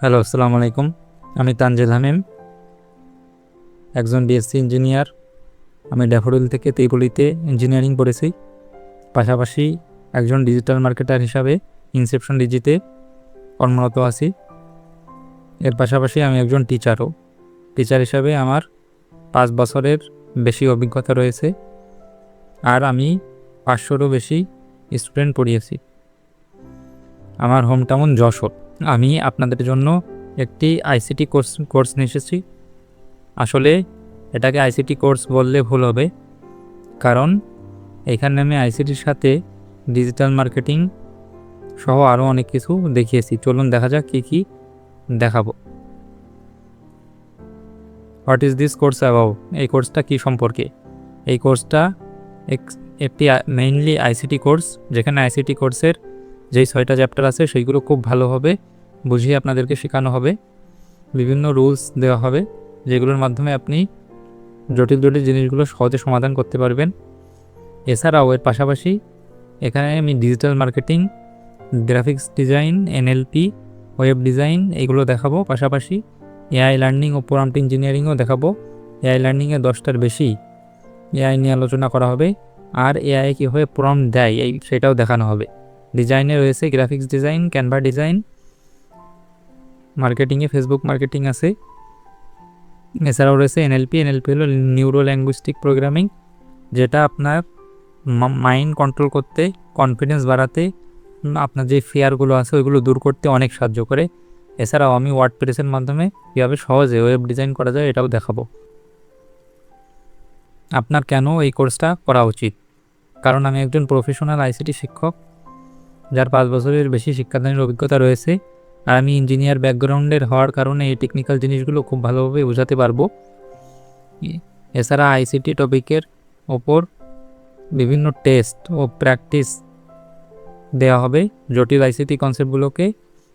Hello, আসসালামু আলাইকুম। আমি তানজিল হামিম, একজন বিএসসি ইঞ্জিনিয়ার। আমি ড্যাফোডিল থেকে ত্রিপলিতে ইঞ্জিনিয়ারিং পড়েছি। পাশাপাশি একজন ডিজিটাল মার্কেটার হিসাবে ইনসেপশন ডিজিতে কর্মরত আছি। এর পাশাপাশি আমি একজন টিচার হিসাবে আমার 5 বছরের বেশি অভিজ্ঞতা রয়েছে, আর আমি 500-রও বেশি স্টুডেন্ট পড়িয়েছি। আমার হোম টাউন যশোর। আমি আপনাদের জন্য একটি আইসিটি কোর্স নিয়ে এসেছি। আসলে এটাকে আইসিটি কোর্স বললে ভুল হবে, কারণ এখানে আমি আইসিটির সাথে ডিজিটাল মার্কেটিং সহ আরও অনেক কিছু দেখিয়েছি। চলুন দেখা যাক কী কী দেখাবো। What is this course about? এই কোর্সটা কী সম্পর্কে? এই কোর্সটা একটি মেইনলি আইসিটি কোর্স, যেখানে আইসিটি কোর্সের যেই 6টা চ্যাপ্টার আছে সেইগুলো খুব ভালোভাবে বুঝিয়ে আপনাদেরকে শেখানো হবে। বিভিন্ন রুলস দেওয়া হবে, যেগুলোর মাধ্যমে আপনি জটিল জিনিসগুলো সহজে সমাধান করতে পারবেন। এছাড়াও এর পাশাপাশি এখানে আমি digital marketing, graphics design, NLP, web design এগুলো দেখাবো। পাশাপাশি এআই লার্নিং ও প্রম্পট ইঞ্জিনিয়ারিংও দেখাবো। এআই লার্নিংয়ে 10টার বেশি এআই নিয়ে আলোচনা করা হবে, আর এআই কীভাবে প্রম্পট দেয় সেটাও দেখানো হবে। ডিজাইনে রয়েছে গ্রাফিক্স ডিজাইন, ক্যানভা ডিজাইন। মার্কেটিংয়ে ফেসবুক মার্কেটিং আছে। এছাড়াও রয়েছে এনএলপি হলো নিউরো ল্যাঙ্গুইস্টিক প্রোগ্রামিং, যেটা আপনার মাইন্ড কন্ট্রোল করতে, কনফিডেন্স বাড়াতে, আপনার যে ফিয়ারগুলো আছে ওইগুলো দূর করতে অনেক সাহায্য করে। এছাড়াও আমি ওয়ার্ডপ্রেসের মাধ্যমে কীভাবে সহজে ওয়েব ডিজাইন করা যায় এটাও দেখাবো। আপনার কেন এই কোর্সটা করা উচিত? কারণ আমি একজন প্রফেশনাল আইসিটি শিক্ষক, যার 5 বছরের বেশি শিক্ষাদানের অভিজ্ঞতা রয়েছে। আর আমি ইঞ্জিনিয়ার ব্যাকগ্রাউন্ডের হওয়ার কারণে এই টেকনিক্যাল জিনিসগুলো খুব ভালোভাবে বোঝাতে পারবো। এছাড়া আইসিটি টপিকের ওপর বিভিন্ন টেস্ট ও প্র্যাকটিস দেওয়া হবে। জটিল আইসিটি কনসেপ্টগুলোকে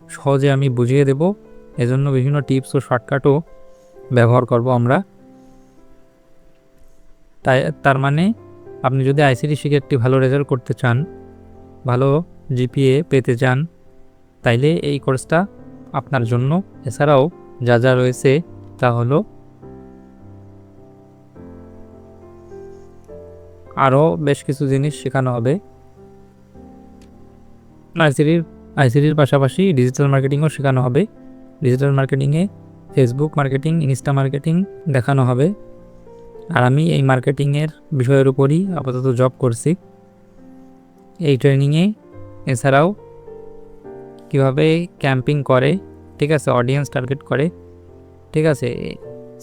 সহজে আমি বুঝিয়ে দেব। এজন্য বিভিন্ন টিপস ও শর্টকাটও ব্যবহার করব আমরা। তার মানে আপনি যদি আইসিটি শিখে একটি ভালো রেজাল্ট করতে চান, ভালো জিপিএ পেতে চান, তাইলে এই কোর্সটা আপনার জন্য। এছাড়াও যা রয়েছে তা হলো আরও বেশ কিছু জিনিস শেখানো হবে। আইসিটির পাশাপাশি ডিজিটাল মার্কেটিংও শেখানো হবে। ডিজিটাল মার্কেটিংয়ে ফেসবুক মার্কেটিং, ইনস্টা মার্কেটিং দেখানো হবে। আর আমি এই মার্কেটিংয়ের বিষয়ের উপরই আপাতত জব করছি এই ট্রেনিংয়ে। এছাড়াও কীভাবে ক্যাম্পিং করে, ঠিক আছে, অডিয়েন্স টার্গেট করে, ঠিক আছে,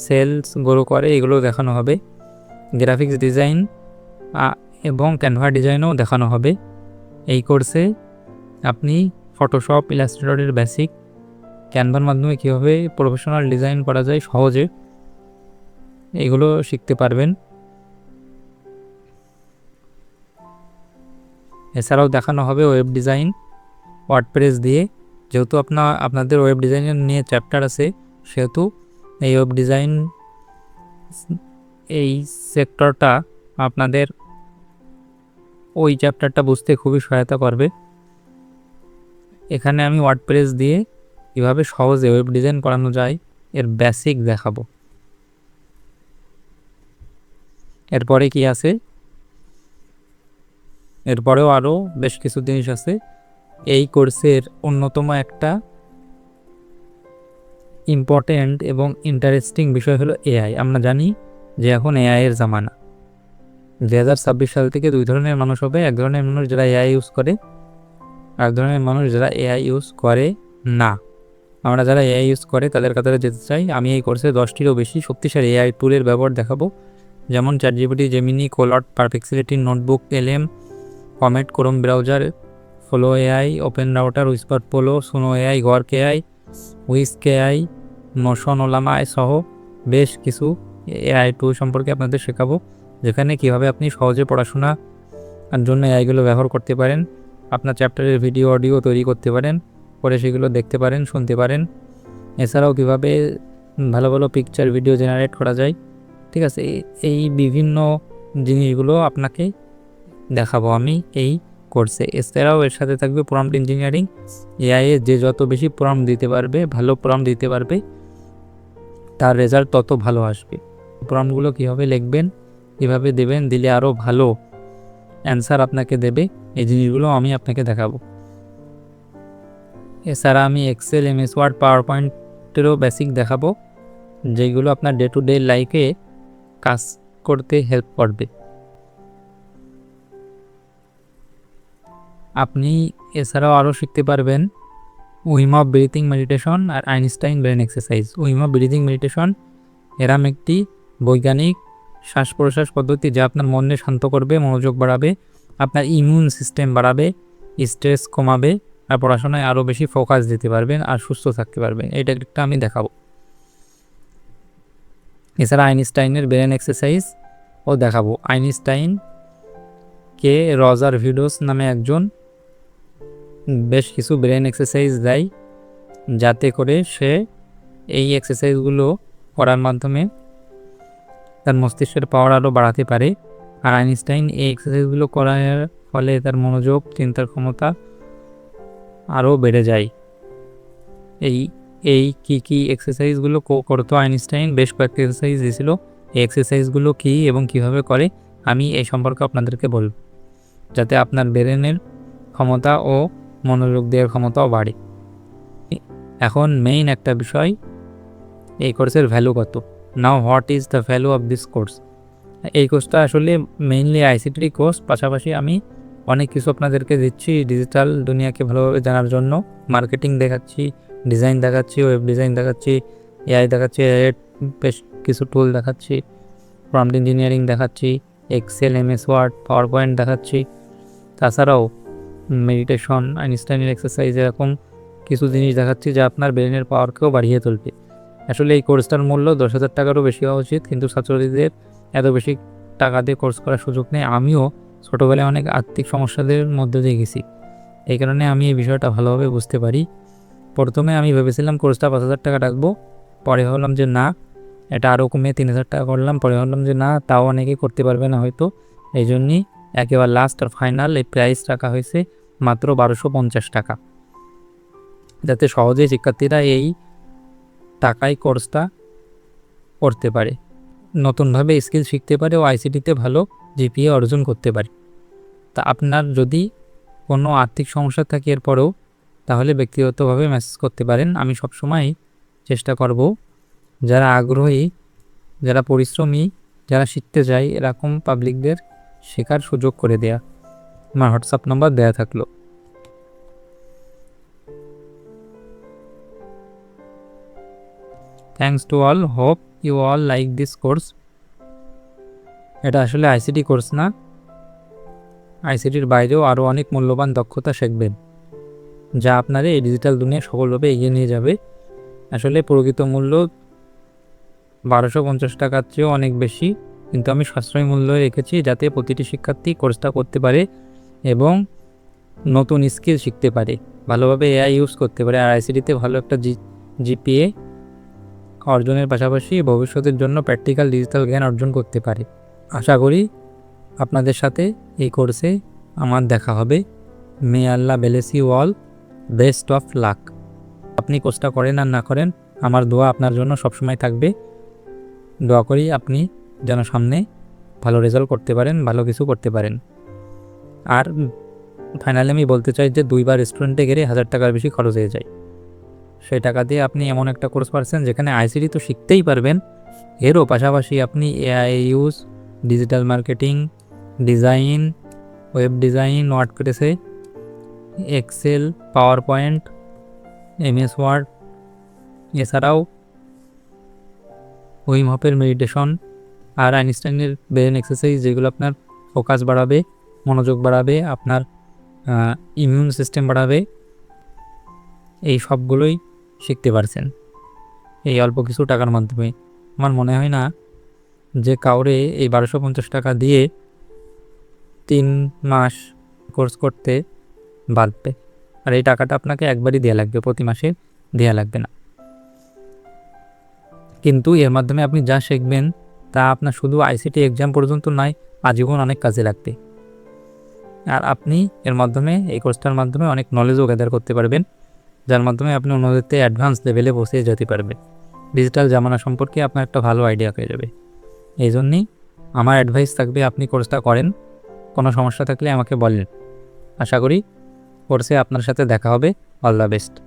সেলস গ্রো করে, এগুলো দেখানো হবে। গ্রাফিক্স ডিজাইন এবং ক্যানভা ডিজাইনও দেখানো হবে। এই কোর্সে আপনি ফটোশপ, ইলাস্ট্রেটরের বেসিক, ক্যানভার মাধ্যমে কীভাবে প্রফেশনাল ডিজাইন করা যায় সহজে, এগুলো শিখতে পারবেন। এছাড়াও দেখানো হবে ওয়েব ডিজাইন ওয়ার্ডপ্রেস দিয়ে। যেহেতু আপনাদের ওয়েব ডিজাইনের নিয়ে চ্যাপ্টার আছে, সেহেতু এই ওয়েব ডিজাইন এই সেক্টরটা আপনাদের ওই চ্যাপ্টারটা বুঝতে খুবই সহায়তা করবে। এখানে আমি ওয়ার্ডপ্রেস দিয়ে কীভাবে সহজে ওয়েব ডিজাইন করানো যায় এর বেসিক দেখাবো। এরপরে কি আছে? এরপরেও আরও বেশ কিছু জিনিস আছে। এই কোর্সের অন্যতম একটা ইম্পর্ট্যান্ট এবং ইন্টারেস্টিং বিষয় হলো এআই। আমরা জানি যে এখন এআইয়ের জামানা। 2026 সাল থেকে 2 ধরনের মানুষ হবে। এক ধরনের মানুষ যারা এআই ইউজ করে, আর ধরনের মানুষ যারা এআই ইউজ করে না। আমরা যারা এআই ইউজ করে তাদের কাতারে যেতে চাই। আমি এই কোর্সে 10টিরও বেশি শক্তিশালী এআই টুলের ব্যবহার দেখাবো, যেমন চ্যাটজিপিটি, জেমিনি, কোলট, Perplexity, notebook, LM, Comet, Chrome browser, Flow AI, open router, Whisper polo, Suno AI, Grok AI, Whisk AI, Notion, Ollama সহ বেশ কিছু এআই টুল সম্পর্কে আপনাদের শেখাবো, যেখানে কিভাবে আপনি সহজে পড়াশোনার জন্য এআইগুলো ব্যবহার করতে পারেন। আপনার চ্যাপ্টারের ভিডিও, অডিও তৈরি করতে পারেন, পরে সেগুলো দেখতে পারেন, শুনতে পারেন। এছাড়াও কীভাবে ভালো ভালো পিকচার, ভিডিও জেনারেট করা যায়, ঠিক আছে, এই বিভিন্ন জিনিসগুলো আপনাকে দেখাবো আমি এই কোর্সে। এছাড়াও এর সাথে থাকবে প্রম্পট ইঞ্জিনিয়ারিং। এআই এ যে যত বেশি প্রম্পট দিতে পারবে, ভালো প্রম্পট দিতে পারবে, তার রেজাল্ট তত ভালো আসবে। প্রম্পটগুলো কীভাবে লিখবেন, কীভাবে দেবেন, দিলে আরও ভালো অ্যান্সার আপনাকে দেবে, এই জিনিসগুলো আমি আপনাকে দেখাবো। এছাড়া আমি এক্সেল, এমএস ওয়ার্ড, পাওয়ার পয়েন্টেরও বেসিক দেখাবো, যেগুলো আপনার ডে টু ডে লাইফে কাজ করতে হেল্প করবে। আপনি এছাড়াও আরও শিখতে পারবেন উইম অফ ব্রিথিং মেডিটেশন আর Einstein brain exercise. Wim Hof breathing meditation এরম একটি বৈজ্ঞানিক শ্বাস প্রশ্বাস পদ্ধতি, যা আপনার মনে শান্ত করবে, মনোযোগ বাড়াবে, আপনার ইমিউন সিস্টেম বাড়াবে, স্ট্রেস কমাবে, আর পড়াশোনায় আরও বেশি ফোকাস দিতে পারবেন আর সুস্থ থাকতে পারবেন। এইটা একটা আমি দেখাবো। এছাড়া আইনস্টাইনের ব্রেন এক্সারসাইজ ও দেখাবো। আইনস্টাইন কে রজার ভিডোস নামে একজন বেশ কিছু ব্রেন এক্সারসাইজ দেয়, যাতে করে সে এই এক্সারসাইজগুলো করার মাধ্যমে তার মস্তিষ্কের পাওয়ার আরও বাড়াতে পারে। আর আইনস্টাইন এই এক্সারসাইজগুলো করার ফলে তার মনোযোগ, চিন্তার ক্ষমতা আরও বেড়ে যায়। এই কি এক্সারসাইজগুলো করতো আইনস্টাইন, বেশ কয়েকটি এক্সারসাইজ দিয়েছিল। এই এক্সারসাইজগুলো কী এবং কিভাবে করে আমি এই সম্পর্কে আপনাদেরকে বলব, যাতে আপনার ব্রেনের ক্ষমতা ও মনোযোগ দেওয়ার ক্ষমতাও বাড়ে। এখন মেইন একটা বিষয়, এই কোর্সের ভ্যালু কত। Now what is the value of this course. এই কোর্সটা আসলে মেইনলি আইসিটি কোর্স, পাশাপাশি আমি অনেক কিছু আপনাদেরকে দিচ্ছি ডিজিটাল দুনিয়াকে ভালোভাবে জানার জন্য। মার্কেটিং দেখাচ্ছি, ডিজাইন দেখাচ্ছি, ওয়েব ডিজাইন দেখাচ্ছি, এআই দেখাচ্ছি, এআই বেশ কিছু টুল দেখাচ্ছি, প্রম্পট ইঞ্জিনিয়ারিং দেখাচ্ছি, Excel, MS Word, PowerPoint দেখাচ্ছি। তাছাড়াও মেডিটেশন, আইনস্টাইনের এক্সারসাইজ, এরকম কিছু জিনিস দেখাচ্ছি যা আপনার ব্রেনের পাওয়ারকেও বাড়িয়ে তুলবে। আসলে এই কোর্সটার মূল্য 10,000 টাকারও বেশি হওয়া উচিত, কিন্তু ছাত্রছাত্রীদের এত বেশি টাকা দিয়ে কোর্স করার সুযোগ নেই। আমিও ছোটোবেলায় অনেক আর্থিক সমস্যাদের মধ্যে দিয়ে গেছি, এই কারণে আমি এই বিষয়টা ভালোভাবে বুঝতে পারি। প্রথমে আমি ভেবেছিলাম কোর্সটা 5,000 টাকা রাখবো, পরে ভাবলাম যে না, এটা আরও কমে 3,000 টাকা করলাম, পরে ভাবলাম যে না, তাও অনেকেই করতে পারবে না হয়তো, এই জন্যই একেবারে লাস্ট আর ফাইনাল এই প্রাইস রাখা হয়েছে মাত্র 1250 টাকা, যাতে সহজেই শিক্ষার্থীরা এই টাকায় কোর্সটা করতে পারে, নতুনভাবে স্কিল শিখতে পারে ও আইসিটিতে ভালো জিপিএ অর্জন করতে পারে। তা আপনার যদি কোনো আর্থিক সমস্যা থাকে এরপরেও, তাহলে ব্যক্তিগতভাবে মেসেজ করতে পারেন। আমি সবসময় চেষ্টা করব যারা আগ্রহী, যারা পরিশ্রমী, যারা শিখতে চায়, এরকম পাবলিকদের শেখার সুযোগ করে দেয়া। আমার হোয়াটসঅ্যাপ নাম্বার দেয়া থাকলো। Thanks to all, hope you all like this course. এটা আসলে আইসিটি কোর্স না, আইসিটির বাইরেও আরও অনেক মূল্যবান দক্ষতা শিখবেন, যা আপনারা এই ডিজিটাল দুনিয়া সফলভাবে এগিয়ে নিয়ে যাবে। আসলে প্রকৃত মূল্য 1250 টাকার চেয়েও অনেক বেশি, কিন্তু আমি সাশ্রয়ী মূল্য রেখেছি, যাতে প্রতিটি শিক্ষার্থী কোর্সটা করতে পারে এবং নতুন স্কিল শিখতে পারে, ভালোভাবে এআই ইউজ করতে পারে, আর আইসিটিতে ভালো একটা জিপিএ অর্জনের পাশাপাশি ভবিষ্যতের জন্য প্র্যাকটিক্যাল ডিজিটাল জ্ঞান অর্জন করতে পারে। আশা করি আপনাদের সাথে এই কোর্সে আমার দেখা হবে। May Allah bless you all, best of luck. আপনি কোর্সটা করেন আর না করেন, আমার দোয়া আপনার জন্য সবসময় থাকবে। দোয়া করি আপনি যেন সামনে ভালো রেজাল্ট করতে পারেন, ভালো কিছু করতে পারেন। আর ফাইনালি আমি বলতে চাই যে 2বার রেস্টুরেন্টে গেলে 1000 টাকার বেশি খরচ হয়ে যায়, সেই টাকা দিয়ে আপনি এমন একটা কোর্স পাচ্ছেন যেখানে আইসিটি তো শিখতেই পারবেন, এরও পাশাপাশি আপনি AI use, digital marketing, design, web design, ওয়ার্ডপ্রেসে, Excel, power point, MS Word, এছাড়াও উইম হফের মেডিটেশন আর আইনস্টাইনের ব্রেন এক্সারসাইজ, যেগুলো আপনার ফোকাস বাড়াবে, মনোযোগ বাড়াবে, আপনার ইমিউন সিস্টেম বাড়াবে, এই সবগুলোই শিখতে পারছেন এই অল্প কিছু টাকার মাধ্যমে। আমার মনে হয় না যে কাউরে এই 1250 টাকা দিয়ে 3 মাস কোর্স করতে বাড়বে, আর এই টাকাটা আপনাকে একবারই দেওয়া লাগবে, প্রতি মাসে দেওয়া লাগবে না। কিন্তু এর মাধ্যমে আপনি যা শিখবেন তা আপনার শুধু আইসিটি এক্সাম পর্যন্ত নয়, আজীবন অনেক কাজে লাগবে। আর আপনি এর মাধ্যমে, এই কোর্সটার মাধ্যমে অনেক নলেজও গ্যাদার করতে পারবেন, যার মাধ্যমে আপনি অন্যদেরতে অ্যাডভান্স লেভেলে পৌঁছে যেতে পারবেন। ডিজিটাল জামানা সম্পর্কে আপনার একটা ভালো আইডিয়া হয়ে যাবে। এই জন্যেই আমার অ্যাডভাইস থাকবে আপনি কোর্সটা করেন। কোনো সমস্যা থাকলে আমাকে বলেন। আশা করি কোর্সে আপনার সাথে দেখা হবে। All the best.